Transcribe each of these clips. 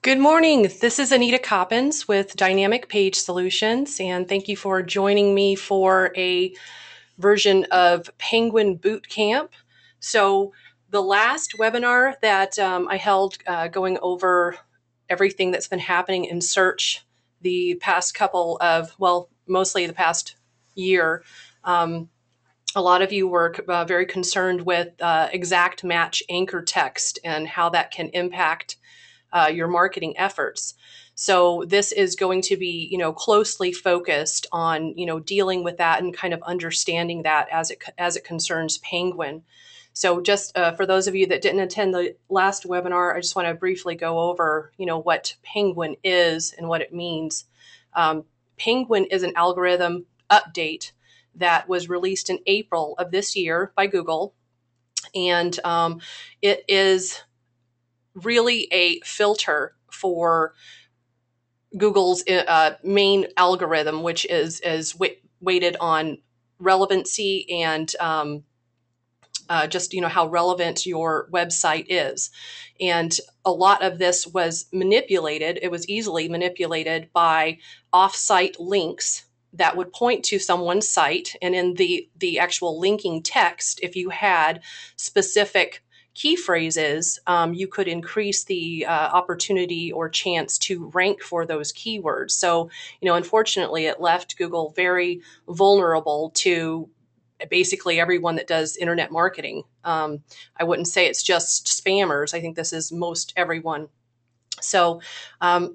Good morning. This is Anita Coppins with Dynamic Page Solutions, and thank you for joining me for a version of Penguin Boot Camp. So, the last webinar that I held going over everything that's been happening in search the past couple of, well, mostly the past year, a lot of you were very concerned with exact match anchor text and how that can impact your marketing efforts. So this is going to be, closely focused on, dealing with that and kind of understanding that as it concerns Penguin. So just for those of you that didn't attend the last webinar, I just want to briefly go over, what Penguin is and what it means. Penguin is an algorithm update that was released in April of this year by Google, and it is really a filter for Google's main algorithm, which is weighted on relevancy and just how relevant your website is. And a lot of this was manipulated. It was easily manipulated by off-site links that would point to someone's site, and in the actual linking text, if you had specific key phrases, you could increase the opportunity or chance to rank for those keywords. So, unfortunately, it left Google very vulnerable to basically everyone that does internet marketing. I wouldn't say it's just spammers. I think this is most everyone. So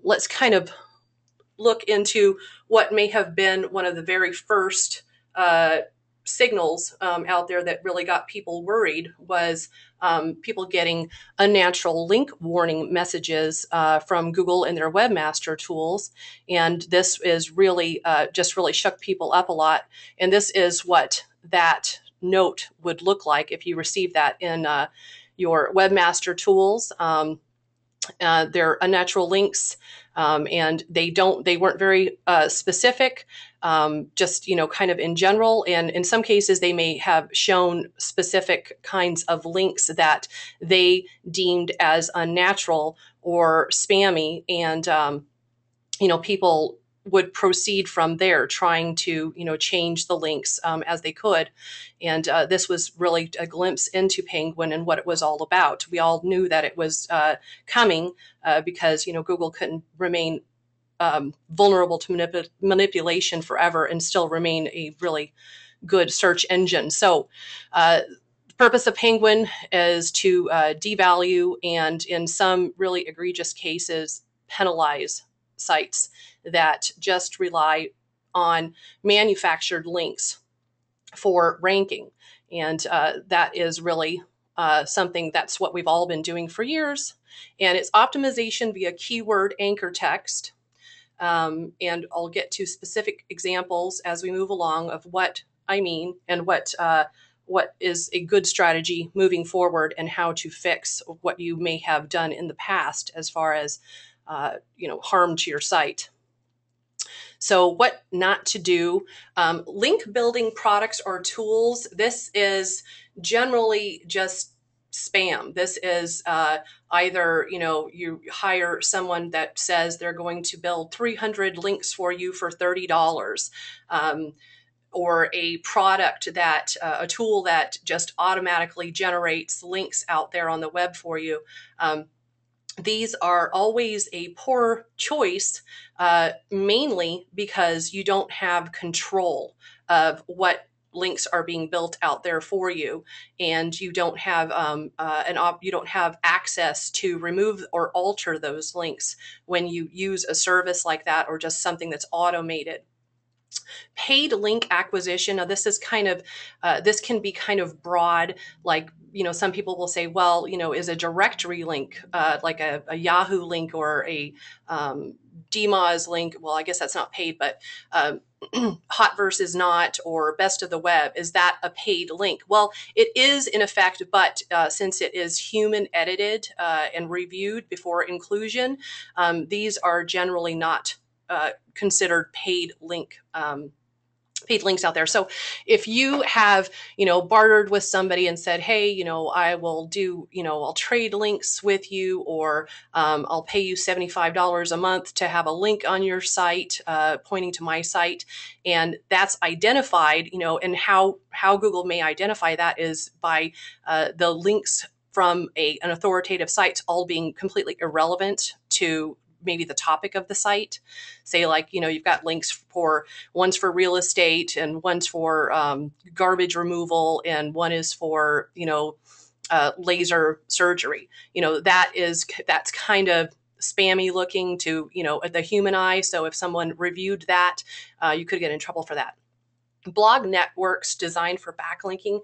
let's kind of look into what may have been one of the very first signals out there that really got people worried was people getting unnatural link warning messages from Google in their webmaster tools. And this is really just really shook people up a lot. And this is what that note would look like if you receive that in your webmaster tools. They're unnatural links, and they weren't very specific, just kind of in general. And in some cases, they may have shown specific kinds of links that they deemed as unnatural or spammy, and people would proceed from there, trying to change the links as they could. And this was really a glimpse into Penguin and what it was all about. We all knew that it was coming because Google couldn't remain vulnerable to manipulation forever and still remain a really good search engine. So the purpose of Penguin is to devalue and, in some really egregious cases, penalize sites that just rely on manufactured links for ranking. And that is really something that's what we've all been doing for years. And it's optimization via keyword anchor text. And I'll get to specific examples as we move along of what I mean and what is a good strategy moving forward and how to fix what you may have done in the past as far as harm to your site. So what not to do, link building products or tools. This is generally just spam. This is either, you hire someone that says they're going to build 300 links for you for $30. Or a product that a tool that just automatically generates links out there on the web for you. These are always a poor choice, mainly because you don't have control of what links are being built out there for you, and you don't have you don't have access to remove or alter those links when you use a service like that or just something that's automated. Paid link acquisition. Now, this is kind of this can be kind of broad. Like, some people will say, well, is a directory link like a Yahoo link or a DMOZ link? Well, I guess that's not paid, but Hotverse is not, or Best of the Web, is that a paid link? Well, it is in effect, but since it is human edited and reviewed before inclusion, these are generally not considered paid link paid links out there. So if you have, bartered with somebody and said, hey, I will do, I'll trade links with you, or I'll pay you $75 a month to have a link on your site pointing to my site, and that's identified, and how Google may identify that is by the links from an authoritative site all being completely irrelevant to maybe the topic of the site. Say, like, you've got links for, one's for real estate, and one's for garbage removal, and one is for, laser surgery. That's kind of spammy looking to, the human eye. So if someone reviewed that, you could get in trouble for that. Blog networks designed for backlinking.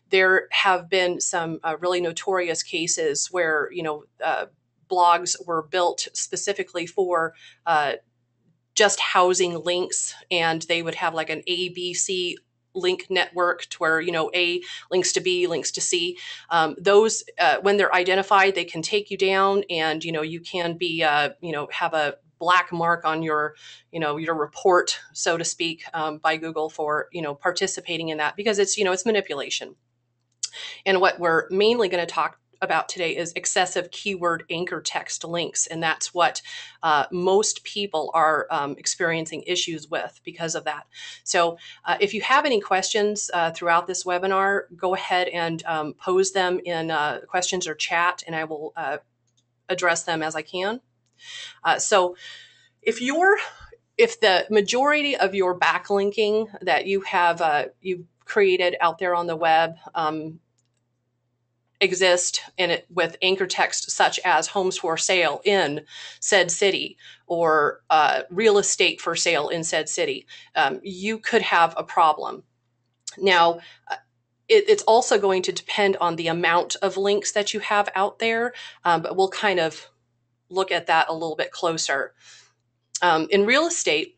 There have been some really notorious cases where, blogs were built specifically for just housing links, and they would have like an ABC link network to where, A links to B, links to C. Those, when they're identified, they can take you down, and, you can be, have a black mark on your, your report, so to speak, by Google for, participating in that, because it's, it's manipulation. And what we're mainly going to talk about today is excessive keyword anchor text links. And that's what most people are experiencing issues with because of that. So if you have any questions throughout this webinar, go ahead and pose them in questions or chat, and I will address them as I can. So if the majority of your backlinking that you have you've created out there on the web exist in it with anchor text such as homes for sale in said city, or real estate for sale in said city, you could have a problem. Now, it's also going to depend on the amount of links that you have out there, but we'll kind of look at that a little bit closer. In real estate,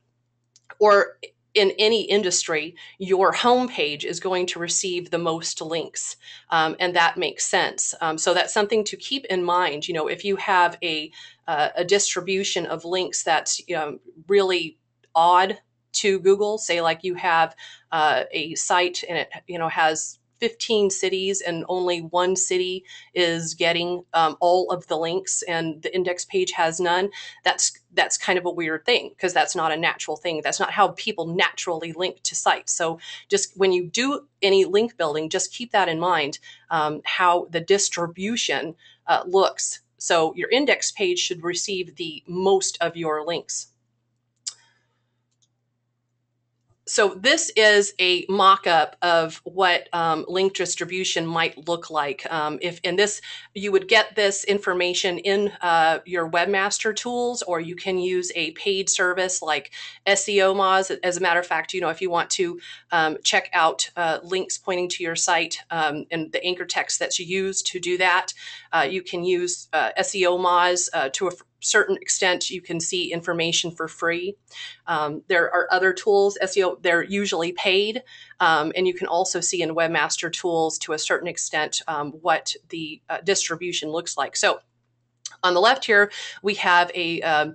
or in any industry, your homepage is going to receive the most links, and that makes sense. So that's something to keep in mind. If you have a distribution of links that's really odd to Google, say like you have a site and it has 15 cities and only one city is getting all of the links and the index page has none, that's kind of a weird thing, because that's not a natural thing. That's not how people naturally link to sites. So just when you do any link building, just keep that in mind, how the distribution looks. So your index page should receive the most of your links. So this is a mock-up of what link distribution might look like. You would get this information in your webmaster tools, or you can use a paid service like SEO Moz. As a matter of fact, if you want to check out links pointing to your site and the anchor text that's used to do that, you can use SEO Moz to a certain extent. You can see information for free. There are other tools, SEO, they're usually paid, and you can also see in Webmaster Tools to a certain extent what the distribution looks like. So on the left here, we have a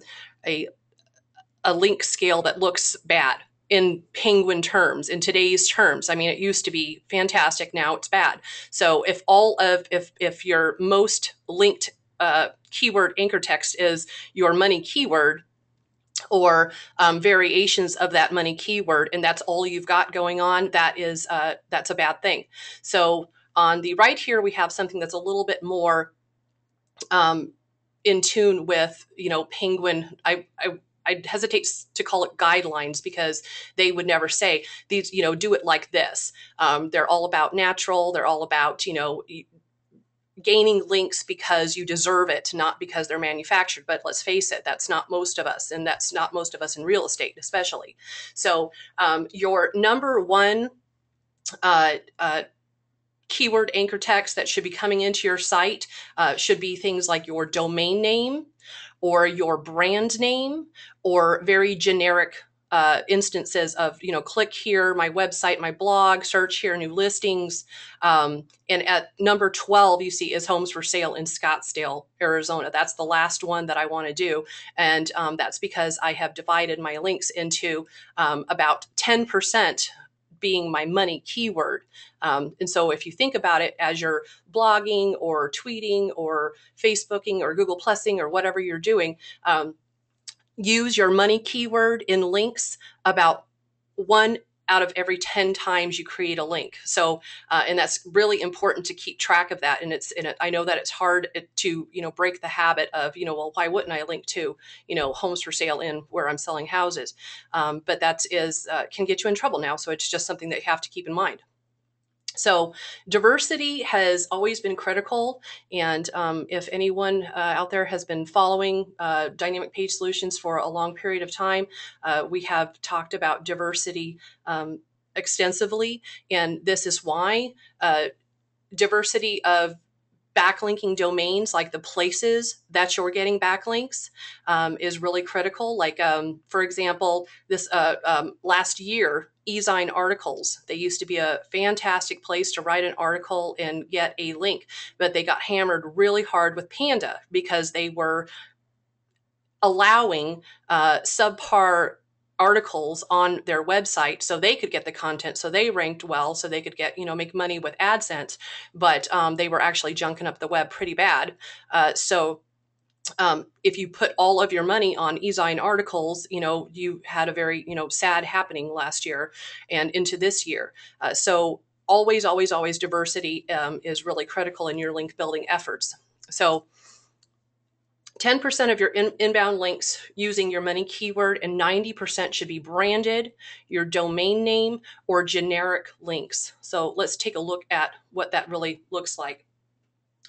link scale that looks bad in Penguin terms, in today's terms. I mean, it used to be fantastic, now it's bad. So if your most linked keyword anchor text is your money keyword, or variations of that money keyword, and that's all you've got going on, that's a bad thing. So on the right here, we have something that's a little bit more in tune with, Penguin. I hesitate to call it guidelines, because they would never say these, do it like this. They're all about natural. They're all about, gaining links because you deserve it, not because they're manufactured. But let's face it, that's not most of us, and that's not most of us in real estate, especially. So your number one keyword anchor text that should be coming into your site should be things like your domain name, or your brand name, or very generic instances of, click here, my website, my blog, search here, new listings. And at number 12, you see is homes for sale in Scottsdale, Arizona. That's the last one that I want to do. And that's because I have divided my links into about 10% being my money keyword. And so if you think about it as you're blogging or tweeting or Facebooking or Google Plusing or whatever you're doing, use your money keyword in links about 1 out of every 10 times you create a link. So, and that's really important to keep track of that. And I know that it's hard to, break the habit of, well, why wouldn't I link to, homes for sale in where I'm selling houses? But that can get you in trouble now. So it's just something that you have to keep in mind. So diversity has always been critical. And if anyone out there has been following Dynamic Page Solutions for a long period of time, we have talked about diversity extensively. And this is why diversity of backlinking domains, like the places that you're getting backlinks, is really critical. Like, for example, this last year, eZine articles, they used to be a fantastic place to write an article and get a link, but they got hammered really hard with Panda because they were allowing subpar articles on their website so they could get the content, so they ranked well, so they could get, make money with AdSense, but they were actually junking up the web pretty bad. So if you put all of your money on eZine articles, you had a very, sad happening last year and into this year. So always, always, always diversity is really critical in your link building efforts. So 10% of your inbound links using your money keyword, and 90% should be branded, your domain name, or generic links. So let's take a look at what that really looks like.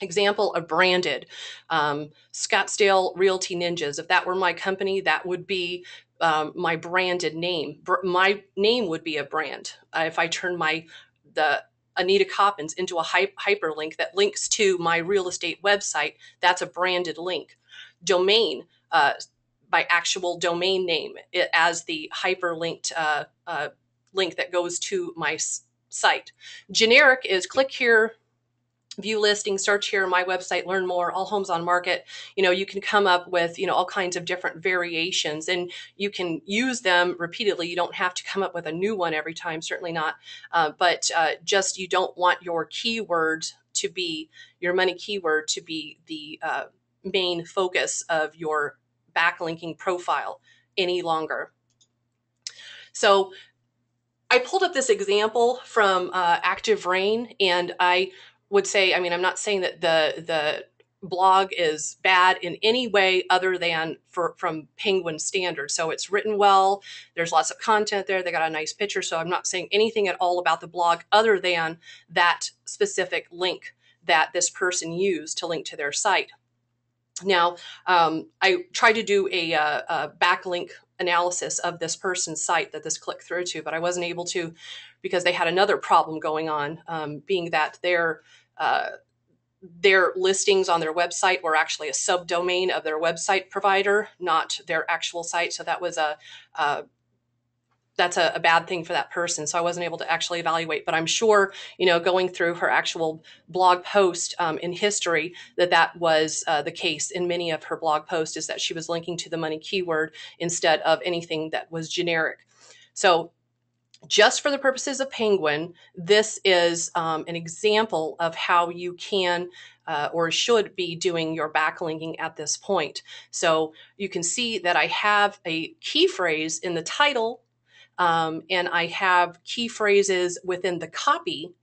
Example of branded, Scottsdale Realty Ninjas. If that were my company, that would be my branded name. My name would be a brand. If I turn the Anita Coppins into a hyperlink that links to my real estate website, that's a branded link. Domain, by actual domain name, as the hyperlinked link that goes to my site. Generic is click here, view listing, search here, my website, learn more, all homes on market. You can come up with, all kinds of different variations, and you can use them repeatedly. You don't have to come up with a new one every time, certainly not. But just, you don't want your keyword to be, your money keyword to be the main focus of your backlinking profile any longer. So I pulled up this example from Active Rain, and I would say, I'm not saying that the blog is bad in any way other than from Penguin standards. So it's written well, there's lots of content there, they got a nice picture. So I'm not saying anything at all about the blog other than that specific link that this person used to link to their site. Now, I tried to do a backlink analysis of this person's site that this clicked through to, but I wasn't able to because they had another problem going on, being that their listings on their website were actually a subdomain of their website provider, not their actual site. So that was that's a bad thing for that person. So I wasn't able to actually evaluate, but I'm sure, going through her actual blog post in history, that was the case in many of her blog posts, is that she was linking to the money keyword instead of anything that was generic. So just for the purposes of Penguin, this is an example of how you can or should be doing your backlinking at this point. So you can see that I have a key phrase in the title, and I have key phrases within the copy,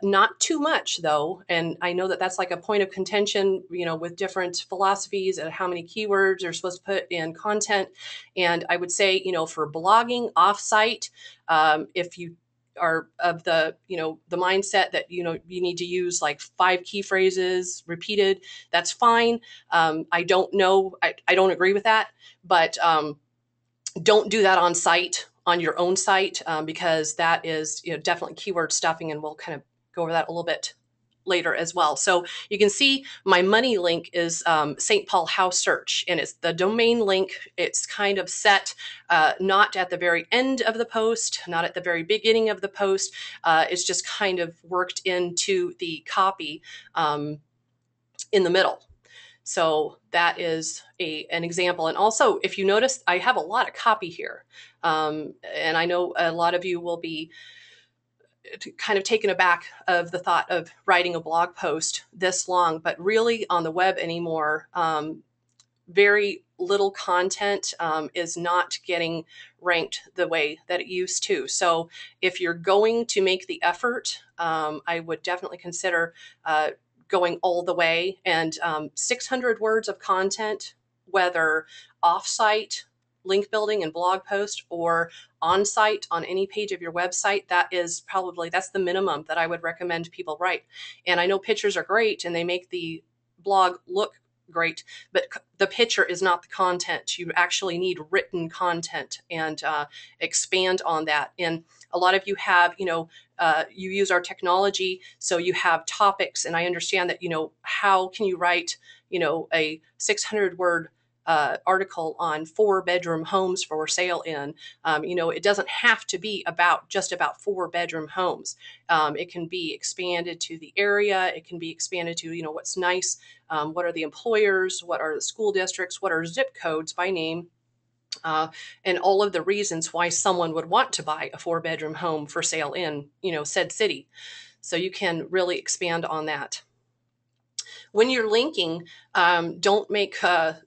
not too much though. And I know that that's like a point of contention, with different philosophies and how many keywords you're supposed to put in content. And I would say, for blogging offsite, if you are of the mindset that, you need to use like 5 key phrases repeated, that's fine. I don't know. I don't agree with that, but don't do that on site, on your own site, because that is definitely keyword stuffing, and we'll kind of go over that a little bit later as well. So you can see my money link is St. Paul House Search, and it's the domain link. It's kind of set not at the very end of the post, not at the very beginning of the post. It's just kind of worked into the copy in the middle. So that is an example. And also, if you notice, I have a lot of copy here. And I know a lot of you will be kind of taken aback of the thought of writing a blog post this long, but really on the web anymore, very little content is not getting ranked the way that it used to. So if you're going to make the effort, I would definitely consider going all the way. And 600 words of content, whether offsite link building and blog post or on site on any page of your website, that's the minimum that I would recommend people write. And I know pictures are great and they make the blog look great, but the picture is not the content. You actually need written content and expand on that. And a lot of you have, you use our technology, so you have topics, and I understand that, how can you write, a 600 word article on 4-bedroom homes for sale in, it doesn't have to be just about 4-bedroom homes. It can be expanded to the area. It can be expanded to, what's nice. What are the employers? What are the school districts? What are zip codes by name? And all of the reasons why someone would want to buy a 4-bedroom home for sale in, said city. So you can really expand on that. When you're linking, don't make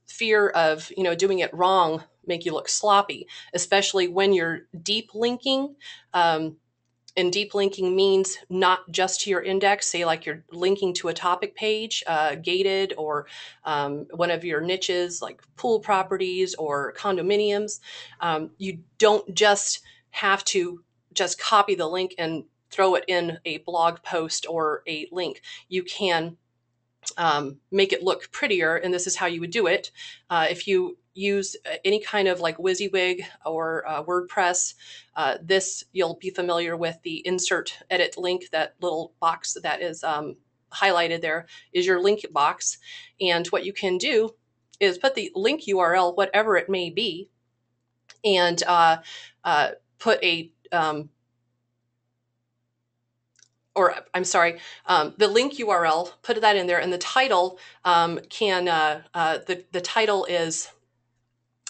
fear of doing it wrong make you look sloppy, especially when you're deep linking. And deep linking means not just to your index, say like you're linking to a topic page, gated, or one of your niches like pool properties or condominiums. You don't just have to just copy the link and throw it in a blog post or a link. You can make it look prettier, and this is how you would do it. If you use any kind of like WYSIWYG or WordPress, this you'll be familiar with the insert edit link. That little box that is highlighted there is your link box, and what you can do is put the link URL, whatever it may be, and put a the link URL, put that in there, and the title the title is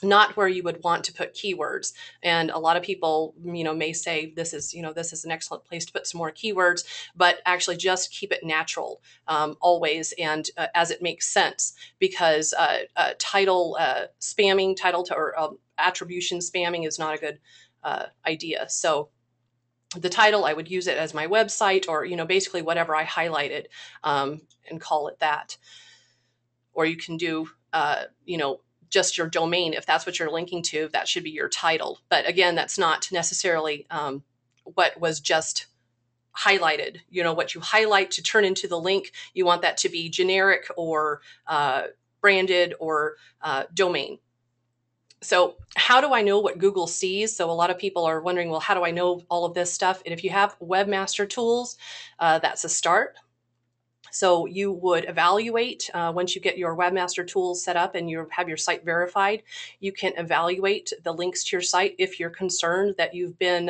not where you would want to put keywords. And a lot of people, may say this is an excellent place to put some more keywords, but actually just keep it natural always, and as it makes sense, because title spamming, or attribution spamming is not a good idea. So the title, I would use it as my website, or basically whatever I highlighted, and call it that. Or you can do just your domain. If that's what you're linking to, that should be your title. But again, that's not necessarily what was just highlighted. What you highlight to turn into the link, you want that to be generic or branded or domain. So how do I know what Google sees? So a lot of people are wondering, well, how do I know all of this stuff? And if you have Webmaster Tools, that's a start. So you would evaluate once you get your Webmaster Tools set up and you have your site verified. You can evaluate the links to your site if you're concerned that you've been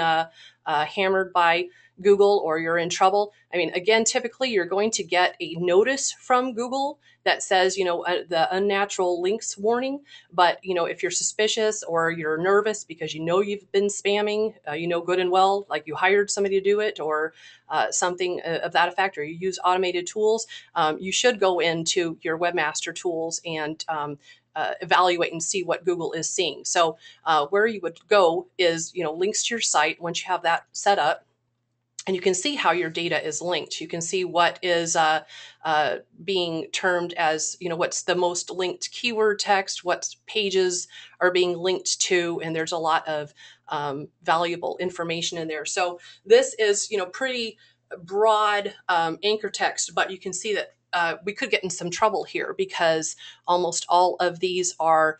hammered by Google or you're in trouble. I mean, again, typically you're going to get a notice from Google that says, the unnatural links warning. But, if you're suspicious or you're nervous because you've been spamming, good and well, like you hired somebody to do it, or something of that effect, or you use automated tools, you should go into your Webmaster Tools and evaluate and see what Google is seeing. So where you would go is, links to your site once you have that set up. And you can see how your data is linked. You can see what is being termed as, what's the most linked keyword text, what pages are being linked to, and there's a lot of valuable information in there. So this is, pretty broad anchor text, but you can see that we could get in some trouble here because almost all of these are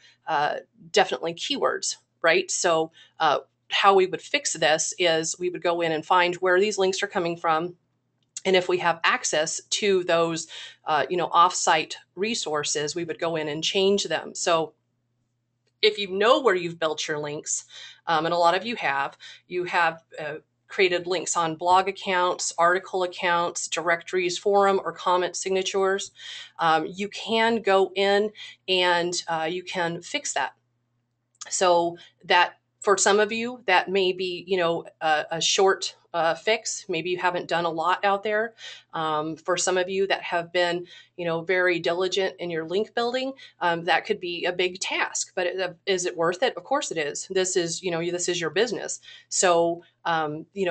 definitely keywords, right? So how we would fix this is we would go in and find where these links are coming from, And if we have access to those, off-site resources, we would go in and change them. So if you know where you've built your links, and a lot of you have created links on blog accounts, article accounts, directories, forum, or comment signatures, you can go in and you can fix that. So that for some of you, that may be, a short fix. Maybe you haven't done a lot out there. For some of you that have been, very diligent in your link building, that could be a big task. But is it worth it? Of course it is. This is, this is your business. So,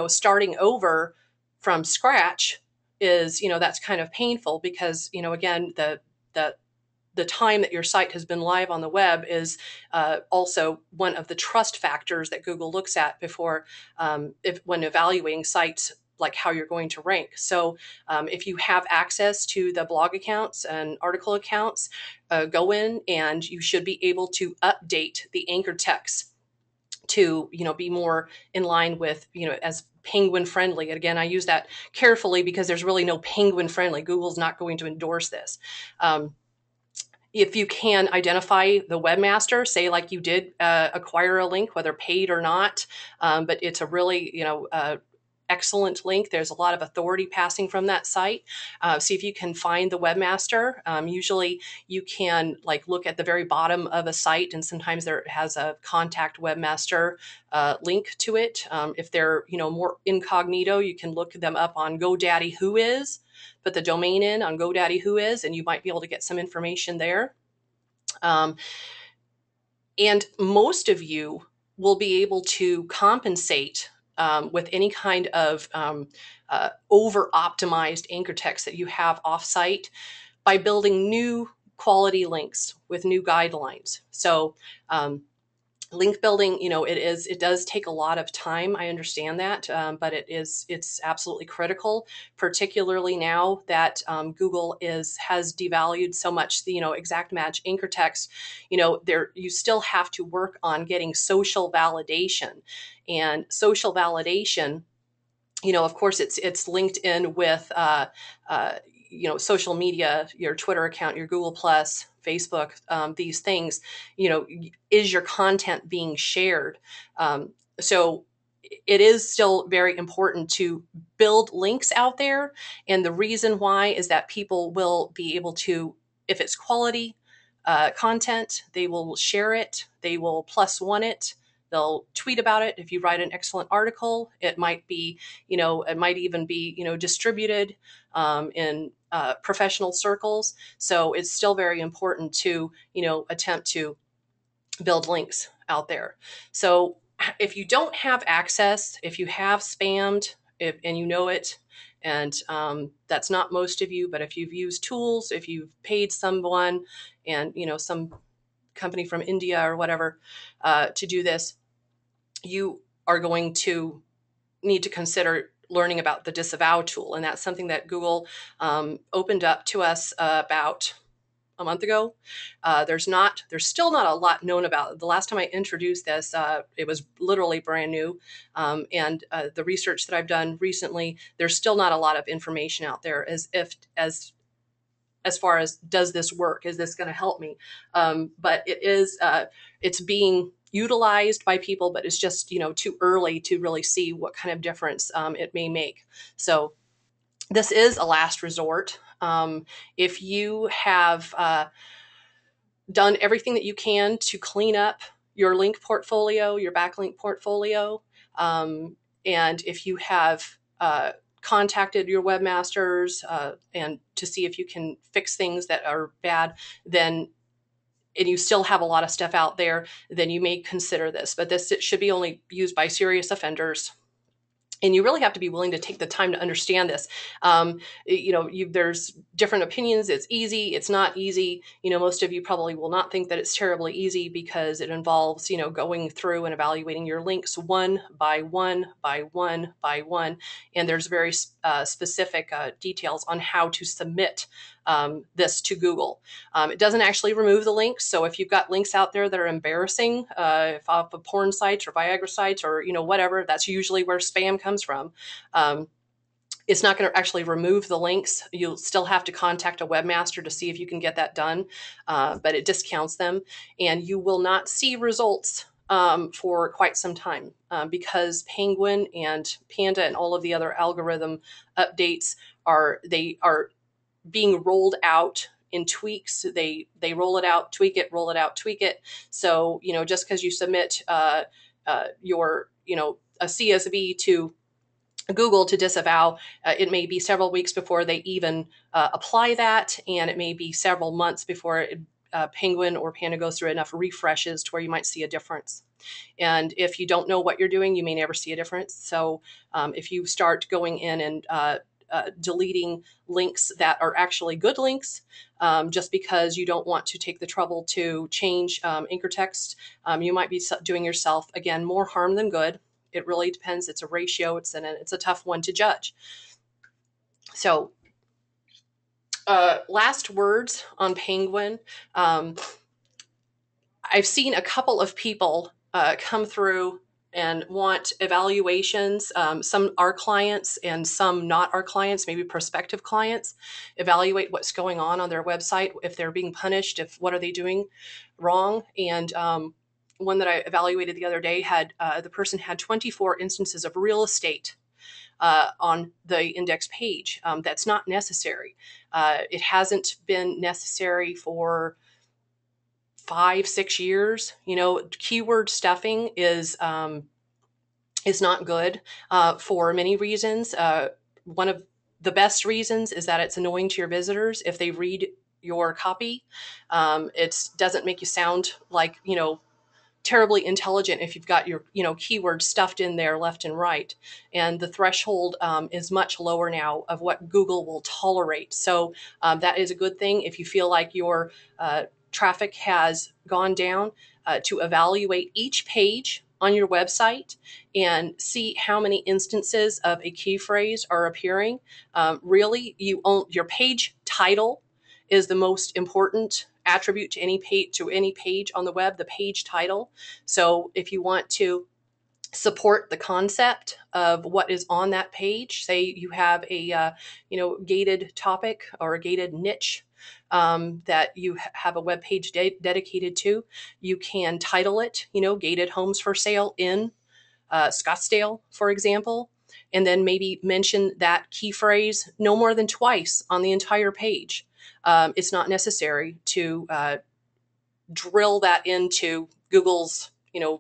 starting over from scratch is, that's kind of painful because, again, the time that your site has been live on the web is also one of the trust factors that Google looks at before when evaluating sites, like how you're going to rank. So if you have access to the blog accounts and article accounts, go in and you should be able to update the anchor text to, be more in line with, as penguin friendly. Again, I use that carefully because there's really no penguin friendly. Google's not going to endorse this. If you can identify the webmaster, say like you did acquire a link, whether paid or not, but it's a really, excellent link. There's a lot of authority passing from that site. See if you can find the webmaster. Usually you can look at the very bottom of a site, and sometimes there has a contact webmaster link to it. If they're, more incognito, you can look them up on GoDaddy Whois. Put the domain in on GoDaddy Whois, and you might be able to get some information there. And most of you will be able to compensate with any kind of over-optimized anchor text that you have offsite by building new quality links with new guidelines. So link building, it does take a lot of time. I understand that, but it's absolutely critical, particularly now that Google has devalued so much the, exact match anchor text. You still have to work on getting social validation, and social validation, of course, it's linked in with social media, your Twitter account, your Google Plus, Facebook, these things. Is your content being shared? So it is still very important to build links out there, and the reason why is that people will be able to, if it's quality content, they will share it, they will plus one it. They'll tweet about it. If you write an excellent article, it might be, it might even be, distributed in professional circles. So it's still very important to, attempt to build links out there. So if you don't have access, if you have spammed, and you know it, and that's not most of you, but if you've used tools, if you've paid someone and, some company from India or whatever to do this, you are going to need to consider learning about the disavow tool. And that's something that Google opened up to us about a month ago. There's still not a lot known about it. The last time I introduced this, it was literally brand new. And the research that I've done recently, there's still not a lot of information out there as far as, does this work? Is this going to help me? But it's being utilized by people, but it's just, too early to really see what kind of difference it may make. So this is a last resort. If you have done everything that you can to clean up your link portfolio, your backlink portfolio, and if you have contacted your webmasters and to see if you can fix things that are bad, then, and you still have a lot of stuff out there, then you may consider this. But it should be only used by serious offenders. And you really have to be willing to take the time to understand this. There's different opinions. It's easy. It's not easy. Most of you probably will not think that it's terribly easy because it involves, going through and evaluating your links one by one by one by one. And there's very specific details on how to submit this to Google. It doesn't actually remove the links. So if you've got links out there that are embarrassing, off of porn sites or Viagra sites or, whatever, that's usually where spam comes from. It's not going to actually remove the links. You'll still have to contact a webmaster to see if you can get that done, but it discounts them, and you will not see results for quite some time because Penguin and Panda and all of the other algorithm updates are being rolled out in tweaks. They roll it out, tweak it, roll it out, tweak it. So just because you submit your a CSV to Google to disavow, it may be several weeks before they even apply that, and it may be several months before Penguin or Panda goes through enough refreshes to where you might see a difference. And if you don't know what you're doing, you may never see a difference. So if you start going in and deleting links that are actually good links, just because you don't want to take the trouble to change anchor text, you might be doing yourself, again, more harm than good. It really depends. It's a ratio. It's a tough one to judge. So last words on Penguin. I've seen a couple of people come through and want evaluations. Some are clients and some not our clients, maybe prospective clients, evaluate what's going on their website, if they're being punished, if what are they doing wrong. And one that I evaluated the other day had the person had 24 instances of real estate on the index page. That's not necessary. It hasn't been necessary for 5-6 years. Keyword stuffing is not good for many reasons. One of the best reasons is that it's annoying to your visitors if they read your copy. It doesn't make you sound like terribly intelligent if you've got your keywords stuffed in there left and right, and the threshold is much lower now of what Google will tolerate. So that is a good thing. If you feel like your traffic has gone down, to evaluate each page on your website and see how many instances of a key phrase are appearing. Really, your page title is the most important attribute to any page on the web, the page title. So if you want to support the concept of what is on that page, say you have a gated topic or a gated niche that you have a web page dedicated to, you can title it gated homes for sale in Scottsdale, for example, and then maybe mention that key phrase no more than twice on the entire page. It's not necessary to drill that into Google's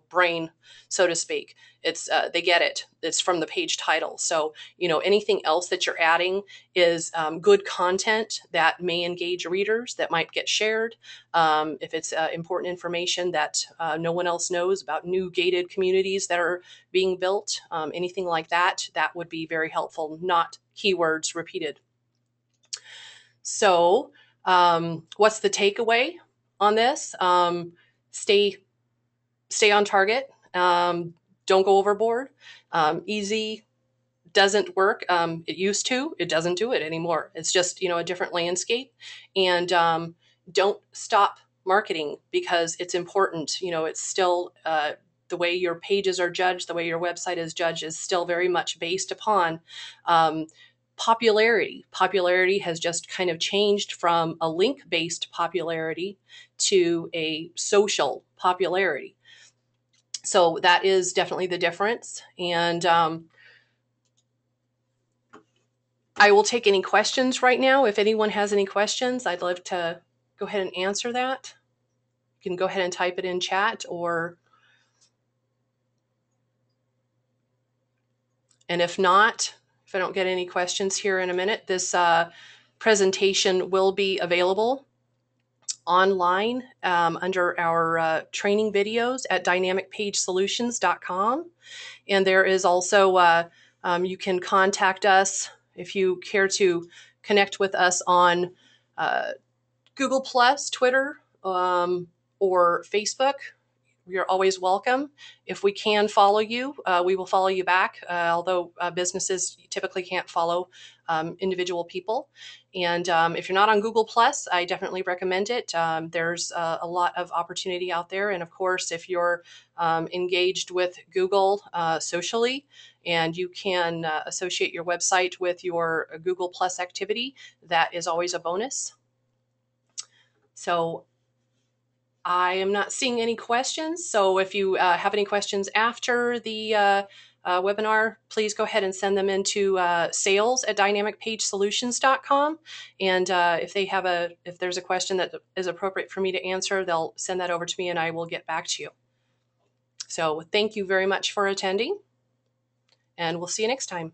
brain, so to speak. It's they get it. It's from the page title. So anything else that you're adding is good content that may engage readers, that might get shared. If it's important information that no one else knows about, new gated communities that are being built, anything like that, that would be very helpful. Not keywords repeated. So what's the takeaway on this? Stay on target. Don't go overboard. Easy doesn't work. It used to. It doesn't do it anymore. It's just a different landscape. And don't stop marketing because it's important. It's still the way your pages are judged, the way your website is judged, is still very much based upon popularity. Popularity has just kind of changed from a link-based popularity to a social popularity. So that is definitely the difference. And I will take any questions right now. If anyone has any questions, I'd love to go ahead and answer that. You can go ahead and type it in chat, and if not, if I don't get any questions here in a minute, this presentation will be available online under our training videos at dynamicpagesolutions.com. And there is also, you can contact us if you care to connect with us on Google+, Twitter, or Facebook. you're always welcome. If we can follow you, we will follow you back, although businesses typically can't follow individual people. And if you're not on Google Plus, I definitely recommend it. There's a lot of opportunity out there. And of course, if you're engaged with Google socially, and you can associate your website with your Google Plus activity, that is always a bonus. So I am not seeing any questions. So if you have any questions after the webinar, please go ahead and send them into sales@dynamicpagesolutions.com. And if there's a question that is appropriate for me to answer, they'll send that over to me and I will get back to you. So thank you very much for attending, and we'll see you next time.